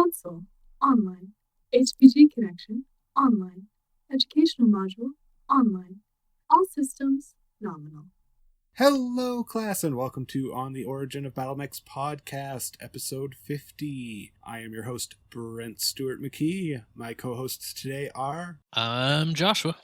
Console, online. HPG connection, online. Educational module, online. All systems, nominal. Hello, class, and welcome to On the Origin of Battlemechs Podcast, episode 50. I am your host, Brent Stewart McKee. My co-hosts today are... I'm Joshua.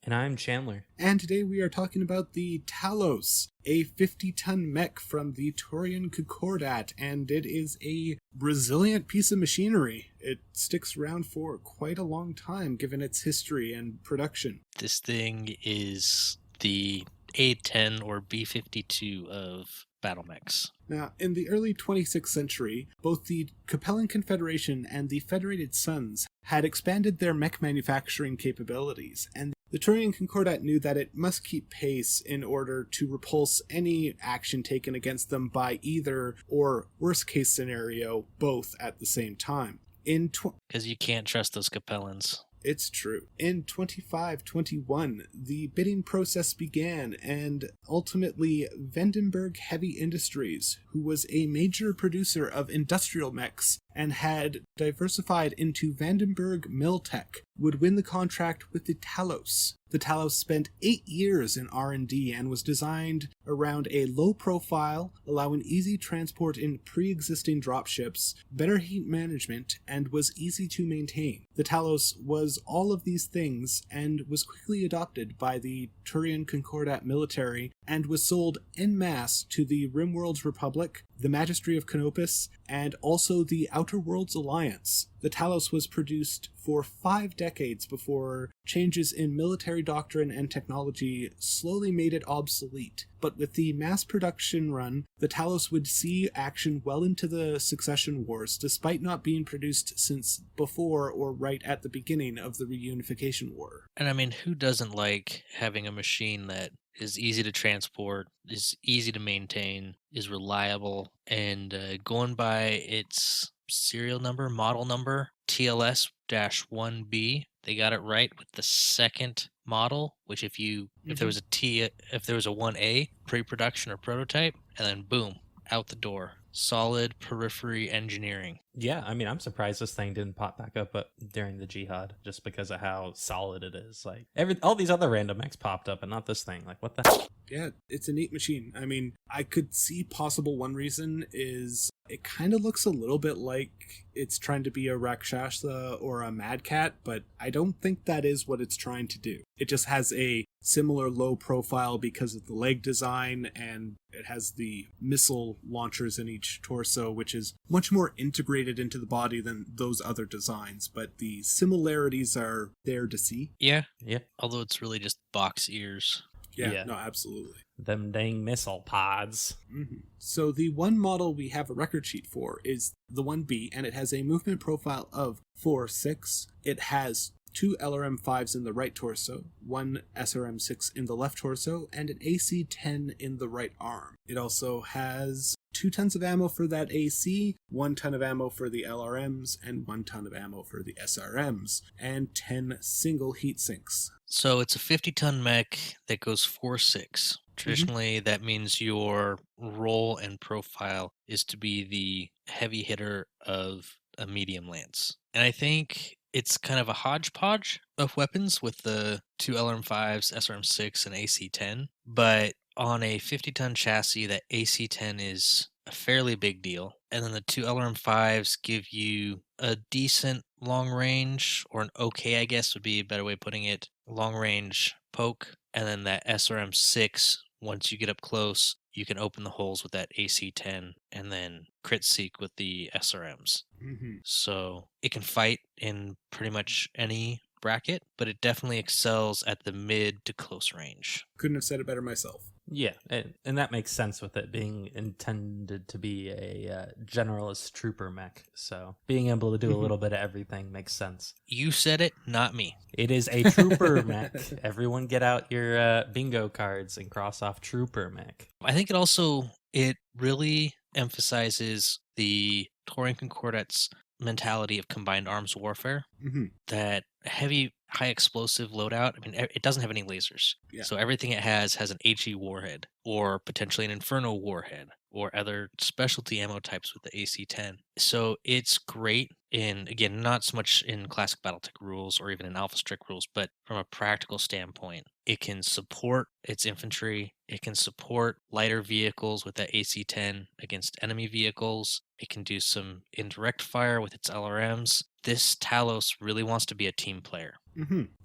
And I'm Chandler. And today we are talking about the Talos, a 50-ton mech from the Taurian Concordat, and it is a resilient piece of machinery. It sticks around for quite a long time, given its history and production. This thing is the A-10 or B-52 of Battlemechs. Now, in the early 26th century, both the Capellan Confederation and the Federated Suns had expanded their mech manufacturing capabilities, and the Taurian Concordat knew that it must keep pace in order to repulse any action taken against them by either, or worst case scenario, both at the same time. Because you can't trust those Capellans. It's true. In 2521, the bidding process began, and ultimately Vandenberg Heavy Industries, who was a major producer of industrial mechs and had diversified into Vandenberg Miltech, would win the contract with the Talos. The Talos spent 8 years in R&D and was designed around a low profile, allowing easy transport in pre-existing dropships, better heat management, and was easy to maintain. The Talos was all of these things and was quickly adopted by the Taurian Concordat military and was sold en masse to the Rimworld's Republic, the Magistry of Canopus, and also the Outer Worlds Alliance. The Talos was produced for 5 decades before changes in military doctrine and technology slowly made it obsolete. But with the mass production run, the Talos would see action well into the Succession Wars, despite not being produced since before or right at the beginning of the Reunification War. And I mean, who doesn't like having a machine that is easy to transport, is easy to maintain, is reliable, and going by its serial number, model number, TLS-1B, they got it right with the second model, which if there was a 1A, pre-production or prototype, and then boom, out the door. Solid periphery engineering. Yeah, I mean, I'm surprised this thing didn't pop back up during the Jihad, just because of how solid it is. Like, all these other random mechs popped up, and not this thing. Like, what the? Yeah, it's a neat machine. I mean, I could see possible one reason is it kind of looks a little bit like it's trying to be a Rakshasa or a Mad Cat, but I don't think that is what it's trying to do. It just has a similar low profile because of the leg design, and it has the missile launchers in each torso, which is much more integrated into the body than those other designs, but the similarities are there to see. Yeah. Although it's really just box ears. Yeah, no, absolutely. Them dang missile pods. Mm-hmm. So the one model we have a record sheet for is the 1B, and it has a movement profile of 4-6. It has 2 LRM-5s in the right torso, 1 SRM-6 in the left torso, and an AC-10 in the right arm. It also has 2 tons of ammo for that AC, 1 ton of ammo for the LRMs, and 1 ton of ammo for the SRMs, and 10 single heat sinks. So it's a 50-ton mech that goes 4-6. Traditionally, that means your role and profile is to be the heavy hitter of a medium lance. And I think it's kind of a hodgepodge of weapons with the 2 LRM-5s, SRM-6, and AC-10. But on a 50-ton chassis, that AC-10 is a fairly big deal. And then the 2 LRM-5s give you a decent long range, or an okay, I guess would be a better way of putting it, long range poke. And then that SRM-6, once you get up close, you can open the holes with that AC-10 and then crit seek with the SRMs. Mm-hmm. So it can fight in pretty much any bracket, but it definitely excels at the mid to close range. Couldn't have said it better myself. Yeah, and that makes sense with it being intended to be a generalist trooper mech. So being able to do a little bit of everything makes sense. You said it, not me. It is a trooper mech. Everyone get out your bingo cards and cross off trooper mech. I think it really emphasizes the Taurian Concordat's mentality of combined arms warfare. Mm-hmm. That heavy, high explosive loadout, I mean, it doesn't have any lasers. Yeah. So everything it has an HE warhead, or potentially an Inferno warhead, or other specialty ammo types with the AC-10. So it's great again, not so much in classic Battletech rules or even in Alpha Strict rules, but from a practical standpoint, it can support its infantry. It can support lighter vehicles with that AC-10 against enemy vehicles. It can do some indirect fire with its LRMs. This Talos really wants to be a team player.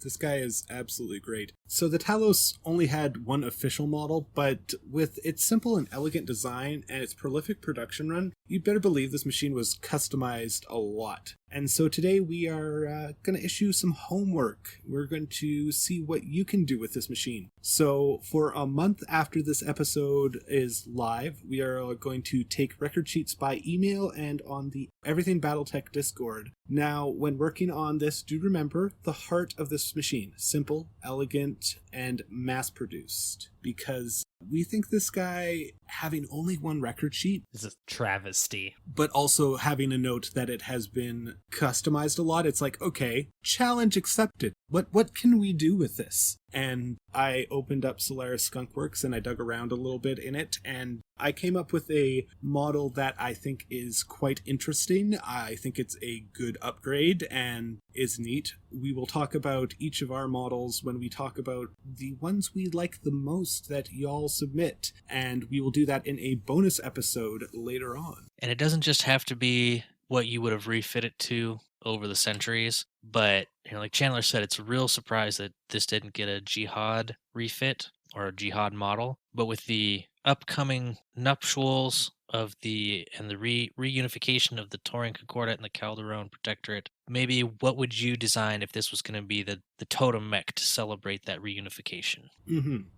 This guy is absolutely great. So the Talos only had one official model, but with its simple and elegant design and its prolific production run, you better believe this machine was customized a lot. And so today we are going to issue some homework. We're going to see what you can do with this machine. So for a month after this episode is live, we are going to take record sheets by email and on the Everything Battletech Discord. Now, when working on this, do remember the heart of this machine: simple, elegant, and mass-produced. Because we think this guy having only one record sheet is a travesty. But also having a note that it has been customized a lot, it's like, okay, challenge accepted. What can we do with this? And I opened up Solaris Skunkworks and I dug around a little bit in it, and I came up with a model that I think is quite interesting. I think it's a good upgrade and is neat. We will talk about each of our models when we talk about the ones we like the most that y'all submit, and we will do that in a bonus episode later on. And it doesn't just have to be what you would have refit it to over the centuries, but like Chandler said, it's a real surprise that this didn't get a Jihad refit or a Jihad model. But with the upcoming nuptials of the reunification of the Taurian Concordat and the Calderon Protectorate, maybe what would you design if this was going to be the totem mech to celebrate that reunification?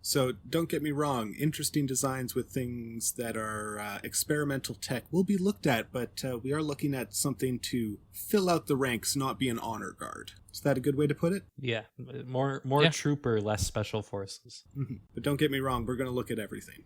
So don't get me wrong, interesting designs with things that are experimental tech will be looked at, but we are looking at something to fill out the ranks, not be an honor guard. Is that a good way to put it? Yeah, more trooper, less special forces. But don't get me wrong, we're going to look at everything.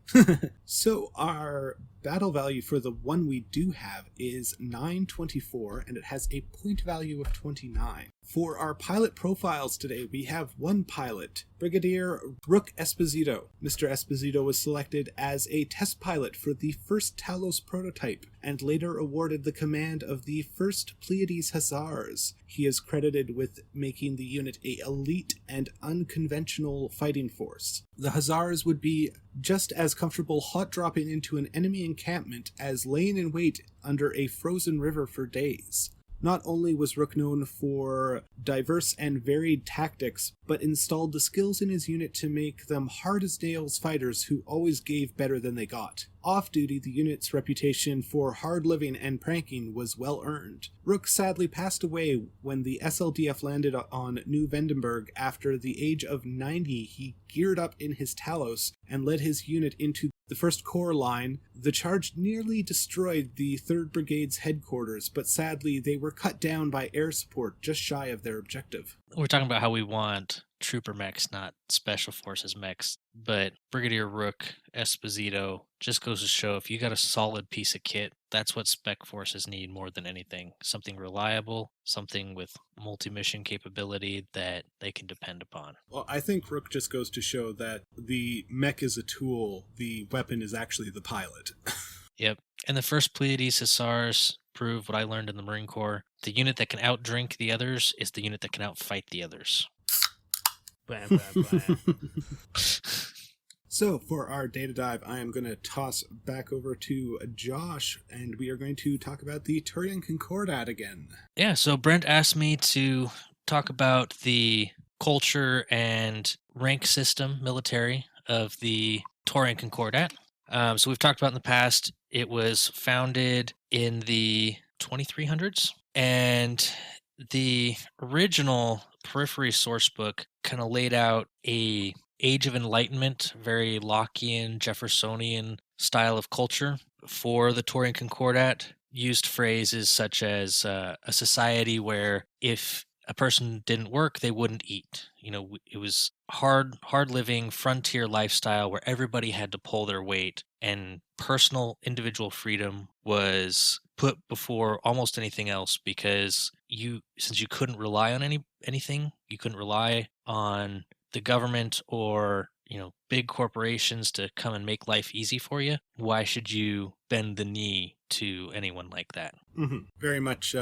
So our battle value for the one we do have is 924, and it has a point value of 29. For our pilot profiles today, we have one pilot, Brigadier Rook Esposito. Mr. Esposito was selected as a test pilot for the first Talos prototype, and later awarded the command of the 1st Pleiades Hussars. He is credited with making the unit a elite and unconventional fighting force. The Hussars would be just as comfortable hot dropping into an enemy encampment as laying in wait under a frozen river for days. Not only was Rook known for diverse and varied tactics, but installed the skills in his unit to make them hard-as-nails fighters who always gave better than they got. Off-duty, the unit's reputation for hard living and pranking was well earned. Rook sadly passed away when the SLDF landed on New Vandenberg. After the age of 90, he geared up in his Talos and led his unit into the 1st Corps line. The charge nearly destroyed the 3rd Brigade's headquarters, but sadly they were cut down by air support just shy of their objective. We're talking about how we want trooper mechs, not special forces mechs, but Brigadier Rook Esposito just goes to show if you got a solid piece of kit, that's what spec forces need more than anything. Something reliable, something with multi-mission capability that they can depend upon. Well, I think Rook just goes to show that the mech is a tool, the weapon is actually the pilot. Yep. And the 1st Pleiades Hussars prove what I learned in the Marine Corps. The unit that can outdrink the others is the unit that can outfight the others. Blam, blam, blam. So for our data dive, I am going to toss back over to Josh, and we are going to talk about the Taurian Concordat again. Yeah, so Brent asked me to talk about the culture and rank system military of the Taurian Concordat. So we've talked about in the past, it was founded in the 2300s, and the original Periphery sourcebook kind of laid out a Age of Enlightenment, very Lockean, Jeffersonian style of culture for the Taurian Concordat. Used phrases such as a society where if a person didn't work, they wouldn't eat. It was hard living, frontier lifestyle where everybody had to pull their weight, and personal individual freedom was put before almost anything else, because since you couldn't rely on anything, you couldn't rely on the government or big corporations to come and make life easy for you. Why should you bend the knee to anyone like that? Very much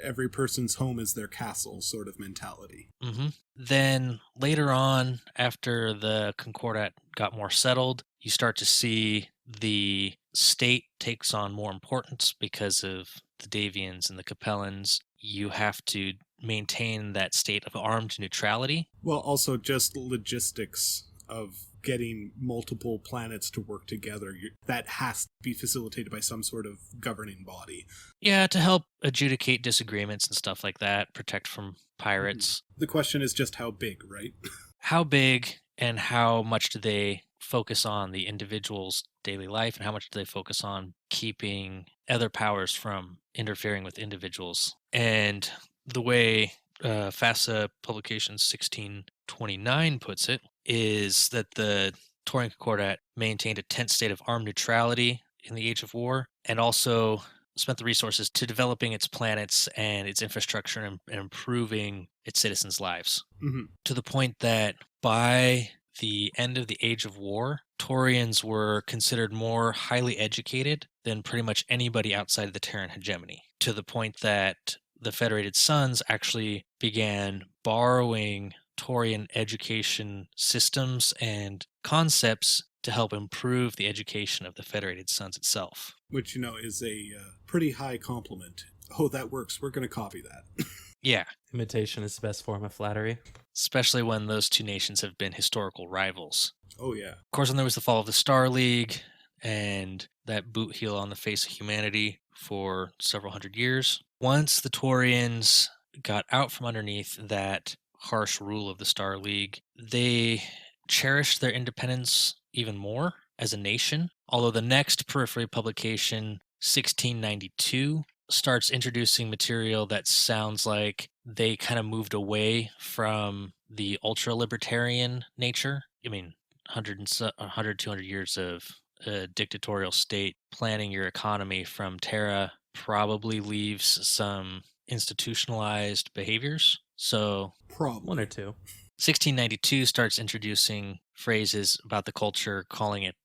every person's home is their castle sort of mentality. Mm-hmm. Then later on, after the Concordat got more settled, you start to see the state takes on more importance because of the Davians and the Capellans. You have to maintain that state of armed neutrality. Well, also just logistics of getting multiple planets to work together. That has to be facilitated by some sort of governing body. Yeah, to help adjudicate disagreements and stuff like that, protect from pirates. The question is just how big, right? How big and how much do they focus on the individual's daily life, and how much do they focus on keeping other powers from interfering with individuals? And the way FASA Publication 1629 puts it is that the Taurian Concordat maintained a tense state of armed neutrality in the Age of War, and also spent the resources to developing its planets and its infrastructure and improving its citizens' lives. Mm-hmm. To the point that by the end of the Age of War, Taurians were considered more highly educated than pretty much anybody outside of the Terran hegemony, to the point that the Federated Sons actually began borrowing Taurian education systems and concepts to help improve the education of the Federated Sons itself. Which, is a pretty high compliment. Oh, that works. We're going to copy that. Yeah. Imitation is the best form of flattery. Especially when those two nations have been historical rivals. Oh, yeah. Of course, when there was the fall of the Star League and that boot heel on the face of humanity for several hundred years, once the Taurians got out from underneath that harsh rule of the Star League, they cherished their independence even more as a nation. Although the next Periphery publication, 1692, starts introducing material that sounds like they kind of moved away from the ultra-libertarian nature. I mean, 100, 200 years of a dictatorial state planning your economy from Terra probably leaves some institutionalized behaviors. So Probably. One or two. 1692 starts introducing phrases about the culture, calling it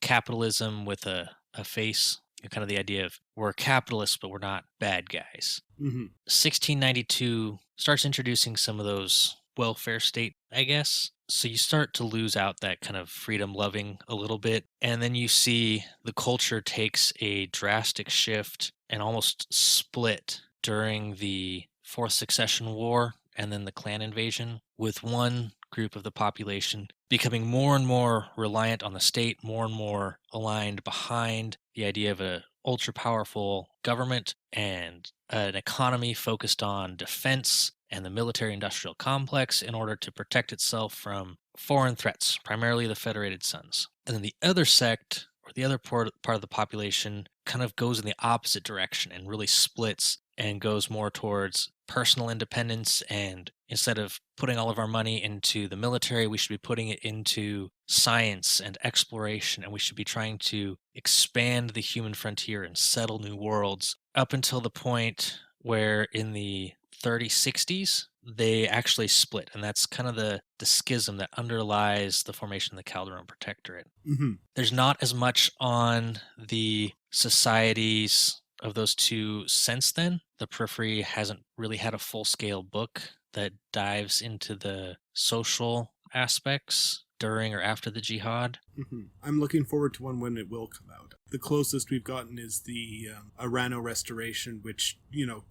capitalism with a face. Kind of the idea of we're capitalists, but we're not bad guys. Mm-hmm. 1692 starts introducing some of those welfare state, I guess. So you start to lose out that kind of freedom loving a little bit. And then you see the culture takes a drastic shift and almost split during the Fourth Succession War and then the clan invasion, with one group of the population becoming more and more reliant on the state, more and more aligned behind the idea of an ultra-powerful government and an economy focused on defense and the military-industrial complex in order to protect itself from foreign threats, primarily the Federated Sons. And then the other sect, or the other part of the population, kind of goes in the opposite direction and really splits and goes more towards personal independence, and instead of putting all of our money into the military, we should be putting it into science and exploration, and we should be trying to expand the human frontier and settle new worlds, up until the point where in the 3060s, they actually split, and that's kind of the schism that underlies the formation of the Calderon Protectorate. Mm-hmm. There's not as much on the societies of those two since then. The Periphery hasn't really had a full-scale book that dives into the social aspects during or after the jihad. Mm-hmm. I'm looking forward to one when it will come out. The closest we've gotten is the Arano Restoration, which,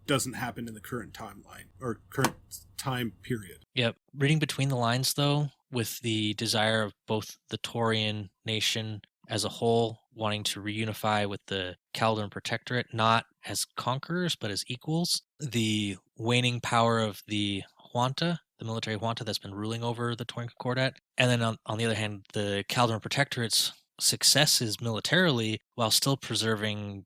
doesn't happen in the current timeline, or current time period. Yep. Reading between the lines, though, with the desire of both the Taurian nation as a whole wanting to reunify with the Calderon Protectorate, not as conquerors, but as equals, the waning power of the Junta, the military junta that's been ruling over the Taurian Concordat, and then on the other hand, the Calderon Protectorate's successes militarily while still preserving,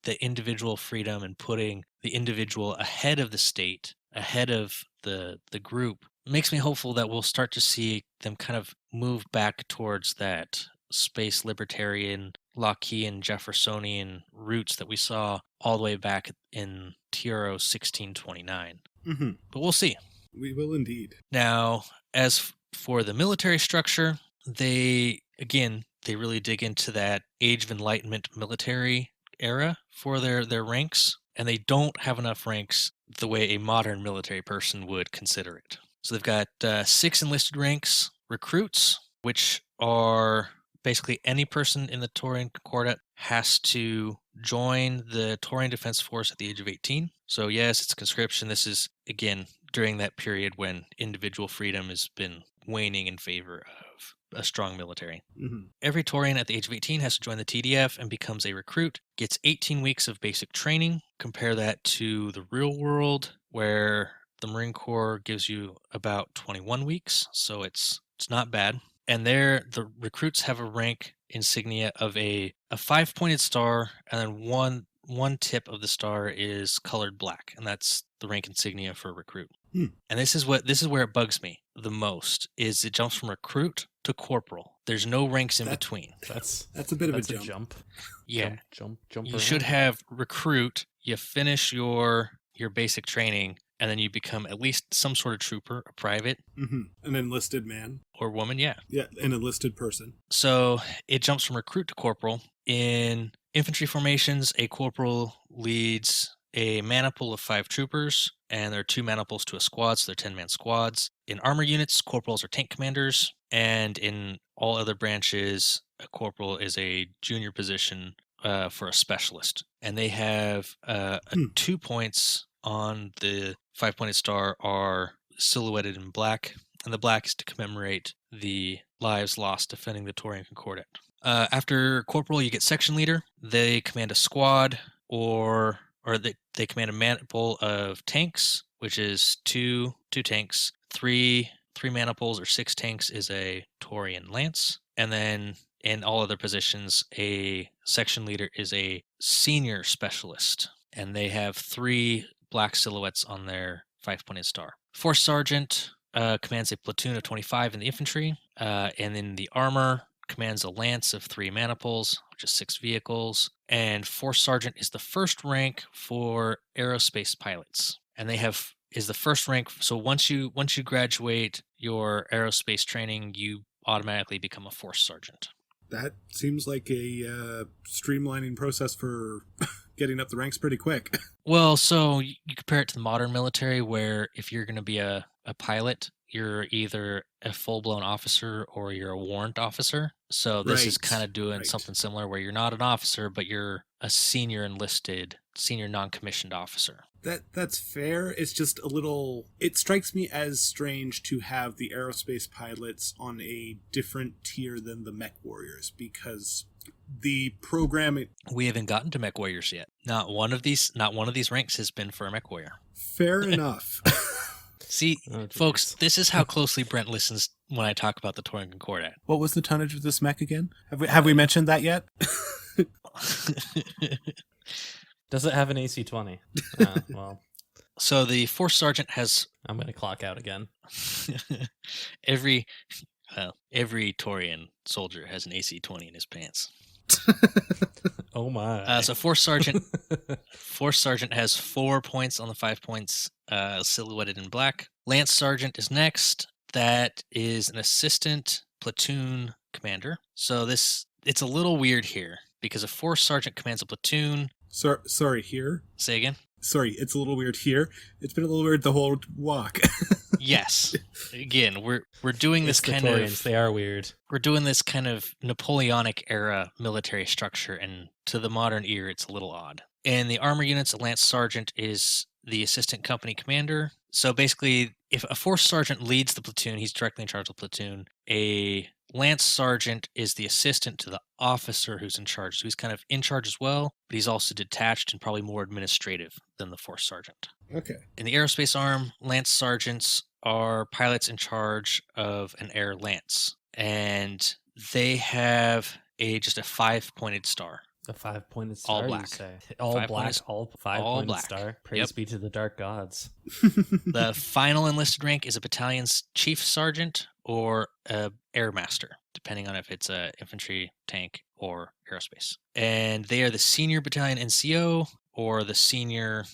the individual freedom and putting the individual ahead of the state, ahead of the group, makes me hopeful that we'll start to see them kind of move back towards that space libertarian, Lockean, Jeffersonian roots that we saw all the way back in TRO 1629. Mm-hmm. But we'll see. We will indeed. Now, as for the military structure, they really dig into that Age of Enlightenment military era for their ranks, and they don't have enough ranks the way a modern military person would consider it. So they've got 6 enlisted ranks: recruits, which are basically any person in the Taurian Concordat has to join the Taurian Defense Force at the age of 18. So yes, it's conscription. This is, again, during that period when individual freedom has been waning in favor of a strong military. Every Taurian at the age of 18 has to join the TDF and becomes a recruit, gets 18 weeks of basic training. Compare that to the real world, where the Marine Corps gives you about 21 weeks, so it's not bad. And there, the recruits have a rank insignia of a 5-pointed star, and then one tip of the star is colored black, and that's the rank insignia for a recruit. And this is where it bugs me the most, is it jumps from recruit to corporal. There's no ranks in between. That's a bit of a jump. Yeah. Jump You around. should have recruit, you finish your basic training, and then you become at least some sort of trooper, a private. An enlisted man. Or woman, yeah. Yeah, an enlisted person. So it jumps from recruit to corporal. In infantry formations, a corporal leads a maniple of 5 troopers, and there are 2 maniples to a squad, so they're 10-man squads. In armor units, corporals are tank commanders, and in all other branches, a corporal is a junior position for a specialist. And they have 2 points on the 5-pointed star are silhouetted in black, and the black is to commemorate the lives lost defending the Taurian Concordat. After corporal, you get section leader. They command a squad, or they command a maniple of tanks, which is 2 tanks. 3 maniples or 6 tanks is a Taurian lance, and then in all other positions, a section leader is a senior specialist, and they have 3 black silhouettes on their 5-pointed star. Force sergeant commands a platoon of 25 in the infantry, and in the armor commands a lance of 3 maniples, which is 6 vehicles. And force sergeant is the first rank for aerospace pilots, and is the first rank. So once you graduate your aerospace training, you automatically become a force sergeant. That seems like a streamlining process for getting up the ranks pretty quick. Well, so you compare it to the modern military, where if you're going to be a pilot, you're either a full-blown officer or you're a warrant officer. So this is kind of doing something similar, where you're not an officer, but you're a senior enlisted, senior non-commissioned officer. That's fair. It's just a little... It strikes me as strange to have the aerospace pilots on a different tier than the mech warriors, because the program... We haven't gotten to mech warriors yet. Not one of these ranks has been for a mech warrior. Fair enough. See, folks, this is how closely Brent listens when I talk about the Taurian Concordat. What was the tonnage of this mech again? Have we mentioned that yet? Does it have an AC-20? Well. So the force sergeant has... I'm going to clock out again. Every Taurian soldier has an AC-20 in his pants. Oh my. So force sergeant has 4 points on the 5 points, silhouetted in black. Lance sergeant is next. That is an assistant platoon commander. So it's a little weird here, because a force sergeant commands a platoon. Sorry, here? Say again? Sorry, it's a little weird here. It's been a little weird the whole walk. Yes. Again, we're doing this kind of... They are weird. We're doing this kind of Napoleonic era military structure, and to the modern ear, it's a little odd. In the armor units, a lance sergeant is the assistant company commander. So basically, if a force sergeant leads the platoon, he's directly in charge of the platoon. A lance sergeant is the assistant to the officer who's in charge. So he's kind of in charge as well, but he's also detached and probably more administrative than the force sergeant. Okay. In the aerospace arm, lance sergeants are pilots in charge of an air lance, and they have just a 5-pointed star. A 5-pointed star, all black. You say. All black, all 5-pointed black. Star. Praise be to the dark gods. The final enlisted rank is a battalion's chief sergeant or a air master, depending on if it's a infantry, tank, or aerospace. And they are the senior battalion NCO, or the senior...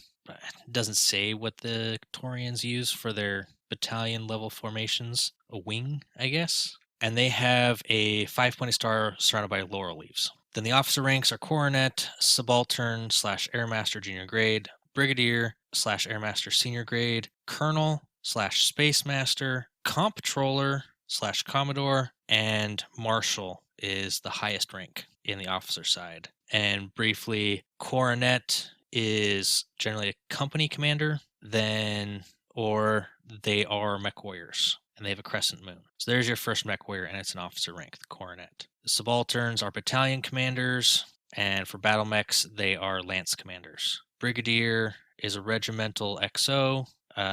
doesn't say what the Taurians use for their battalion level formations. A wing, I guess. And they have a 5-pointed star surrounded by laurel leaves. Then the officer ranks are coronet, subaltern / airmaster junior grade, brigadier, Airmaster senior grade, Colonel / Space Master, Comptroller / Commodore, and Marshal is the highest rank in the officer side. And briefly, Coronet is generally a company commander, or they are mech warriors, and they have a crescent moon. So there's your first mech warrior, and it's an officer rank, the Coronet. The subalterns are battalion commanders, and for battle mechs, they are lance commanders. Brigadier is a regimental XO,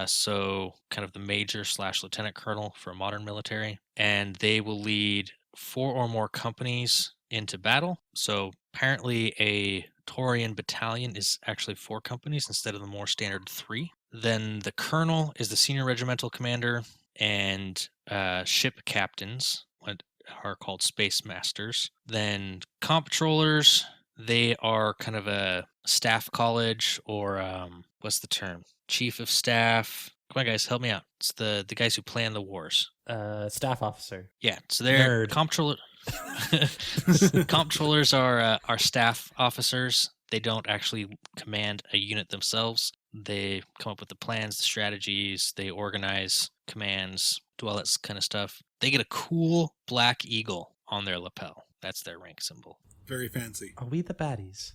so kind of the major / lieutenant colonel for a modern military, and they will lead 4 or more companies into battle. So apparently a Taurian battalion is actually 4 companies instead of the more standard 3. Then the colonel is the senior regimental commander, and ship captains are called space masters. Then comptrollers, they are kind of a staff college, or what's the term? Chief of staff. Come on, guys, help me out. It's the guys who plan the wars. Staff officer. Yeah, so they're Nerd. comptroller. Comptrollers are staff officers. They don't actually command a unit themselves. They come up with the plans, the strategies. They organize commands, do all that kind of stuff. They get a cool black eagle on their lapel. That's their rank symbol. Very fancy. Are we the baddies?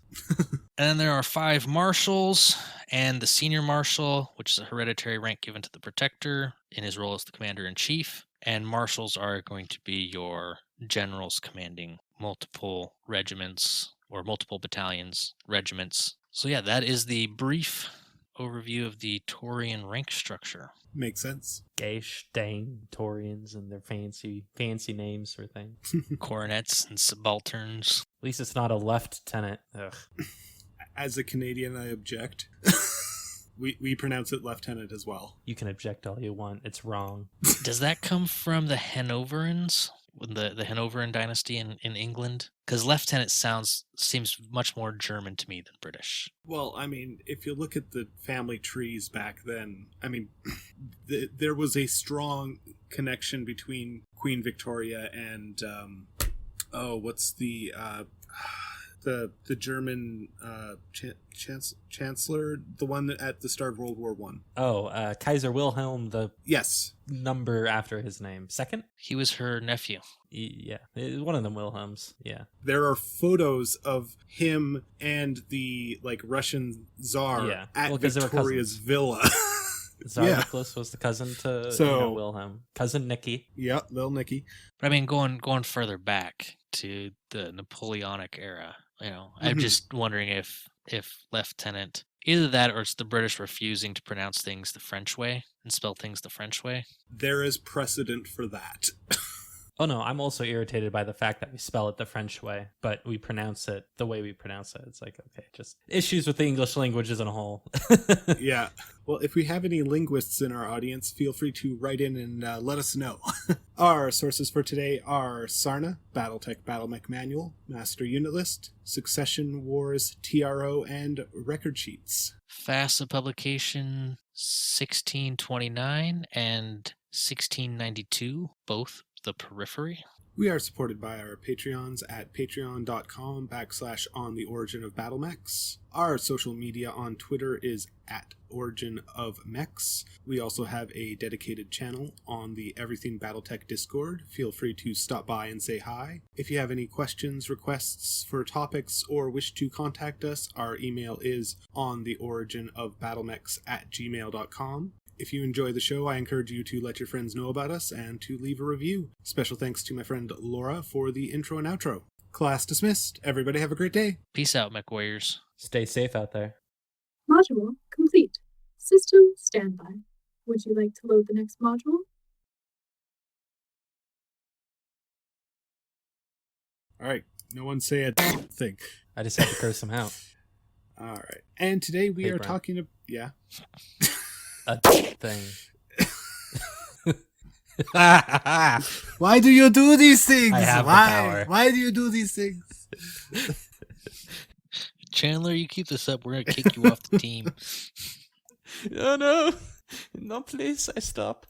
And then there are 5 marshals, and the senior marshal, which is a hereditary rank given to the protector in his role as the commander-in-chief. And marshals are going to be your generals commanding multiple regiments or multiple battalions, regiments. So yeah, that is the brief overview of the Taurian rank structure. Makes sense. Geish, Dane, Taurians, and their fancy names for things. Coronets and subalterns. At least it's not a lieutenant. Ugh. As a Canadian, I object. We pronounce it lieutenant as well. You can object all you want. It's wrong. Does that come from the Hanoverians? The Hanoverian dynasty in England? Because lieutenant seems much more German to me than British. Well, I mean, if you look at the family trees back then, I mean, there was a strong connection between Queen Victoria and what's the German chancellor, the one at the start of World War One. Kaiser Wilhelm, the yes number after his name. Second? He was her nephew. Yeah, one of them Wilhelms. Yeah. There are photos of him and the Russian Tsar at Victoria's villa. Tsar Nicholas was the cousin to Wilhelm. Cousin Nicky. Yeah, little Nicky. But I mean, going further back to the Napoleonic era, I'm just wondering if lieutenant, either that or it's the British refusing to pronounce things the French way and spell things the French way. There is precedent for that. Oh no, I'm also irritated by the fact that we spell it the French way, but we pronounce it the way we pronounce it. It's like, okay, just issues with the English language as a whole. Yeah. Well, if we have any linguists in our audience, feel free to write in and let us know. Our sources for today are Sarna, Battletech Battlemech Manual, Master Unit List, Succession Wars, TRO, and Record Sheets. FASA publication 1629 and 1692, both the Periphery. We are supported by our Patreons at patreon.com/on the Origin of Battlemechs. Our social media on Twitter is at Origin of Mechs. We also have a dedicated channel on the Everything Battletech Discord. Feel free to stop by and say hi. If you have any questions, requests for topics, or wish to contact us, our email is ontheoriginofbattlemechs@gmail.com. If you enjoy the show, I encourage you to let your friends know about us and to leave a review. Special thanks to my friend Laura for the intro and outro. Class dismissed. Everybody have a great day. Peace out, mech warriors. Stay safe out there. Module complete. System standby. Would you like to load the next module? All right. No one say a thing. I just had to curse him out. All right. And today we are Brent. talking to... Yeah. A thing. Why do you do these things? I have the power. Why do you do these things? Chandler, you keep this up, we're going to kick you off the team. Oh no. No, please, I stop.